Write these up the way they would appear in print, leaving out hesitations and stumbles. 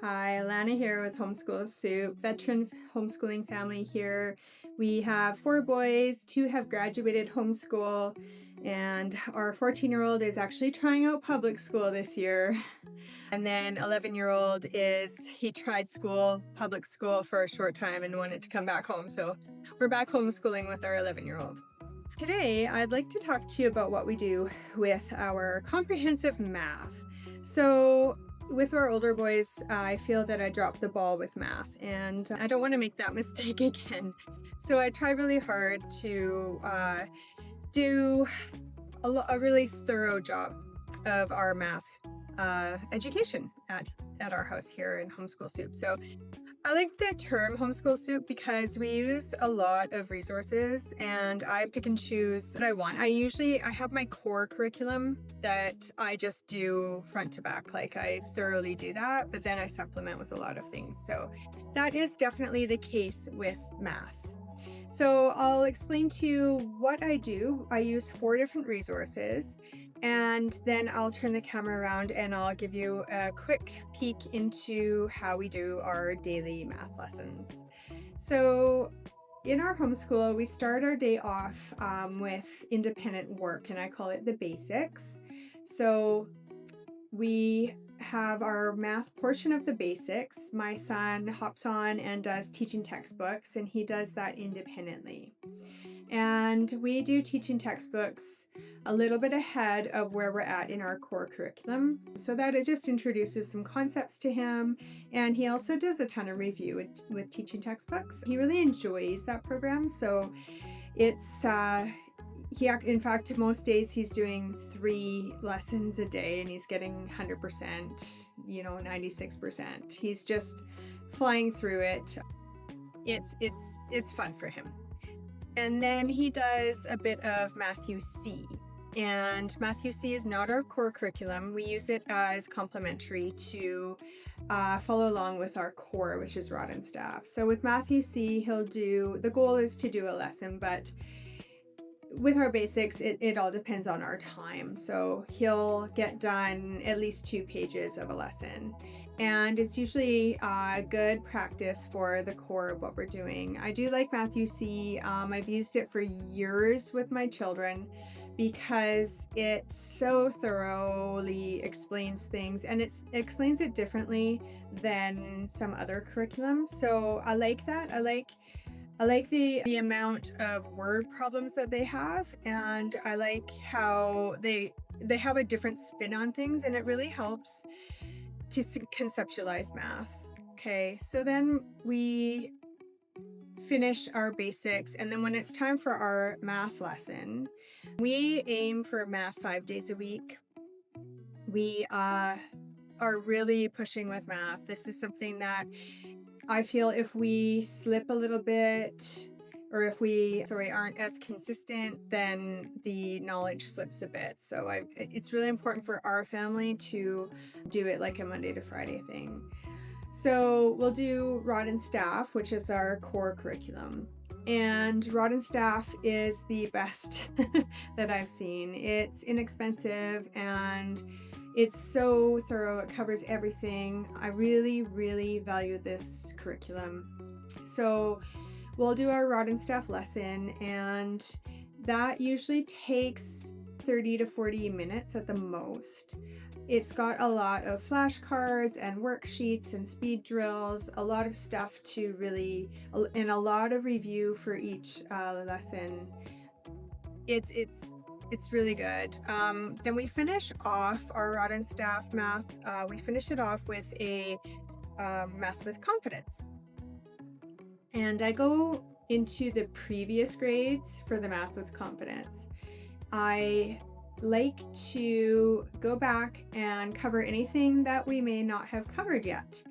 Hi, Lana here with Homeschool Soup, veteran homeschooling family here. We have 4 boys, 2 have graduated homeschool, and our 14-year-old is actually trying out public school this year. And then 11-year-old he tried public school for a short time and wanted to come back home. So we're back homeschooling with our 11-year-old. Today, I'd like to talk to you about what we do with our comprehensive math. So with our older boys, I feel that I dropped the ball with math and I don't want to make that mistake again. So I try really hard to do a really thorough job of our math education at our house here in Homeschool Soup. So I like the term homeschool soup because we use a lot of resources and I pick and choose what I want. I have my core curriculum that I just do front to back. Like I thoroughly do that, but then I supplement with a lot of things. So that is definitely the case with math. So I'll explain to you what I do. I use 4 different resources and then I'll turn the camera around and I'll give you a quick peek into how we do our daily math lessons. So in our homeschool, we start our day off with independent work, and I call it the basics. So we have our math portion of the basics. My son hops on and does teaching textbooks, and he does that independently. And we do teaching textbooks a little bit ahead of where we're at in our core curriculum so that it just introduces some concepts to him. And he also does a ton of review with teaching textbooks. He really enjoys that program. So it's, in fact, most days he's doing 3 lessons a day and he's getting 100%, 96%. He's just flying through it. It's fun for him. And then he does a bit of Matthew C. And Matthew C is not our core curriculum. We use it as complementary to follow along with our core, which is Rod and Staff. So with Matthew C, the goal is to do a lesson, but with our basics, it all depends on our time. So he'll get done at least 2 pages of a lesson. And it's usually good practice for the core of what we're doing. I do like Matthew C. I've used it for years with my children because it so thoroughly explains things, and it explains it differently than some other curriculum. So I like that. I like the amount of word problems that they have, and I like how they have a different spin on things, and it really helps to conceptualize math. Okay, so then we finish our basics, and then when it's time for our math lesson, we aim for math 5 days a week. We are really pushing with math. This is something that I feel if we slip a little bit or if we aren't as consistent, then the knowledge slips a bit. So it's really important for our family to do it like a Monday to Friday thing. So we'll do Rod and Staff, which is our core curriculum. And Rod and Staff is the best that I've seen. It's inexpensive and it's so thorough. It covers everything. I really, really value this curriculum. So we'll do our Rod and Staff lesson, and that usually takes 30 to 40 minutes at the most. It's got a lot of flashcards and worksheets and speed drills, a lot of stuff and a lot of review for each lesson. It's really good. Then we finish off our Rod and Staff math. We finish it off with a math with confidence. And I go into the previous grades for the math with confidence. I like to go back and cover anything that we may not have covered yet.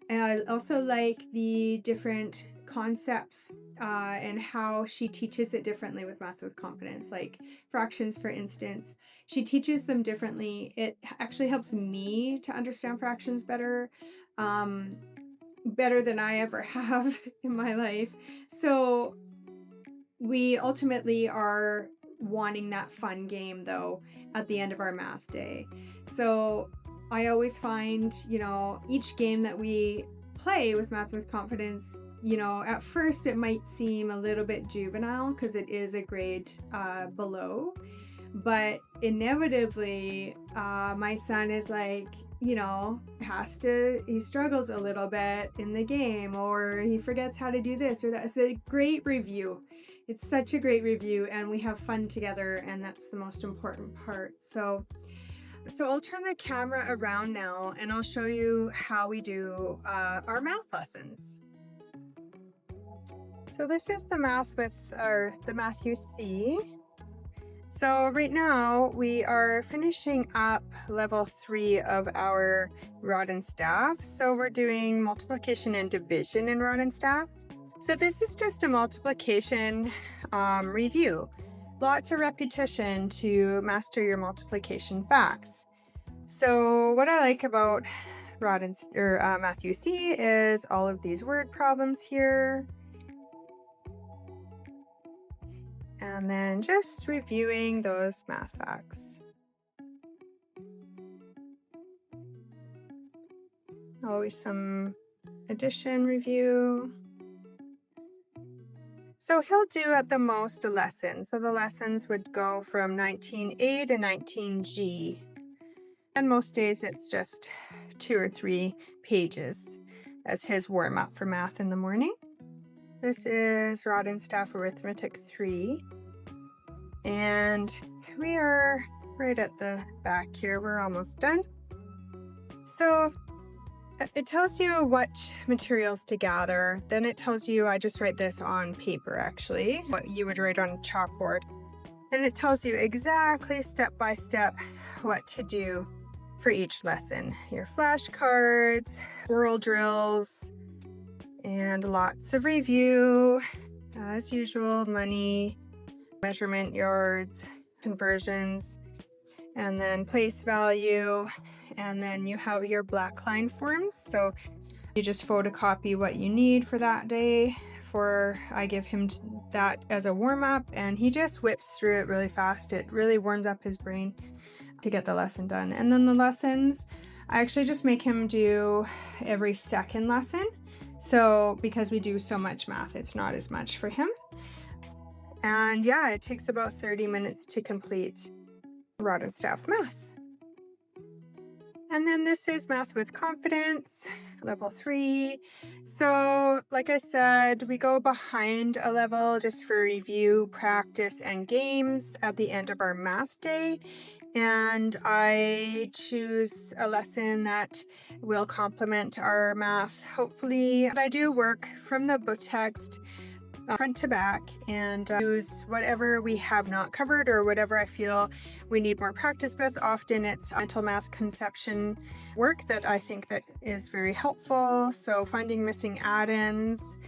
And I also like the different concepts and how she teaches it differently with math with confidence, like fractions, for instance. She teaches them differently. It actually helps me to understand fractions better than I ever have in my life. So we ultimately are wanting that fun game, though, at the end of our math day. So I always find, each game that we play with Math with Confidence, at first it might seem a little bit juvenile because it is a grade below. But inevitably, my son is like, he struggles a little bit in the game, or he forgets how to do this or that. It's a great review. It's such a great review, and we have fun together, and that's the most important part. So I'll turn the camera around now, and I'll show you how we do our math lessons. So this is the math the math you see. So right now we are finishing up level 3 of our rod and staff. So we're doing multiplication and division in rod and staff. So this is just a multiplication review. Lots of repetition to master your multiplication facts. So what I like about math UC is all of these word problems here. And then just reviewing those math facts. Always some addition review. So he'll do at the most a lesson. So the lessons would go from 19A to 19G. And most days it's just 2 or 3 pages as his warm-up for math in the morning. This is Rod and Staff Arithmetic 3. And we are right at the back here. We're almost done. So it tells you what materials to gather. Then it tells you, I just write this on paper actually, what you would write on a chalkboard. And it tells you exactly step by step what to do for each lesson. Your flashcards, oral drills, and lots of review. As usual, money, measurement yards, conversions, and then place value. And then you have your black line forms. So you just photocopy what you need for that day. I give him that as a warm-up, and he just whips through it really fast. It really warms up his brain to get the lesson done. And then the lessons, I actually just make him do every second lesson. So because we do so much math, it's not as much for him. And yeah, it takes about 30 minutes to complete Rod and Staff math. And then this is Math with Confidence, level 3. So like I said, we go behind a level just for review, practice, and games at the end of our math day. And I choose a lesson that will complement our math, hopefully. I do work from the book text front to back and use whatever we have not covered or whatever I feel we need more practice with. Often it's mental math conception work that I think that is very helpful. So finding missing add-ins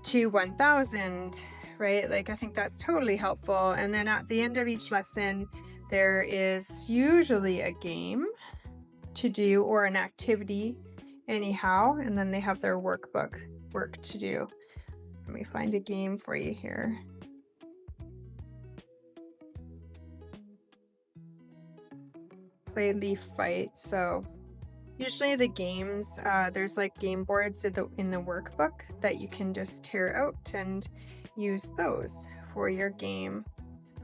to 1000, right? Like I think that's totally helpful. And then at the end of each lesson, there is usually a game to do or an activity anyhow, and then they have their work to do. Let me find a game for you here. Play Leaf Fight. So usually the games, there's like game boards in the workbook that you can just tear out and use those for your game.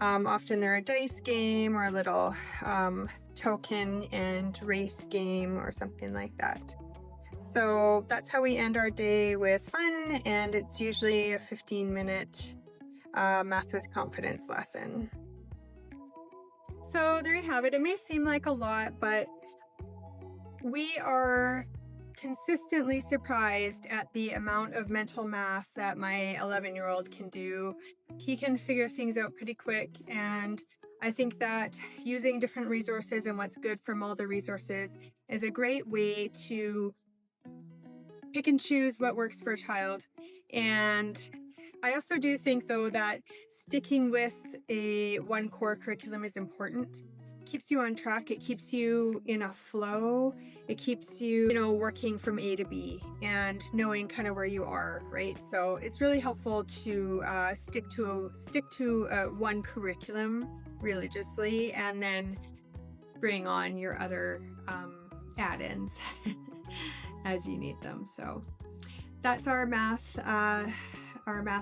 Often they're a dice game or a little token and race game or something like that. So that's how we end our day with fun, and it's usually a 15-minute Math with Confidence lesson. So there you have it. It may seem like a lot, but we are consistently surprised at the amount of mental math that my 11-year-old can do. He can figure things out pretty quick, and I think that using different resources and what's good from all the resources is a great way to pick and choose what works for a child. And I also do think though that sticking with one core curriculum is important. It keeps you on track, it keeps you in a flow, it keeps you, working from A to B and knowing kind of where you are, right? So it's really helpful to stick to one curriculum religiously, and then bring on your other add-ins as you need them. So that's our math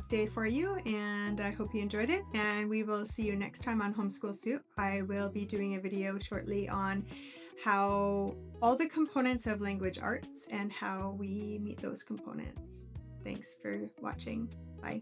day for you, and I hope you enjoyed it, and we will see you next time on Homeschool Soup. I will be doing a video shortly on how all the components of language arts and how we meet those components. Thanks for watching. Bye.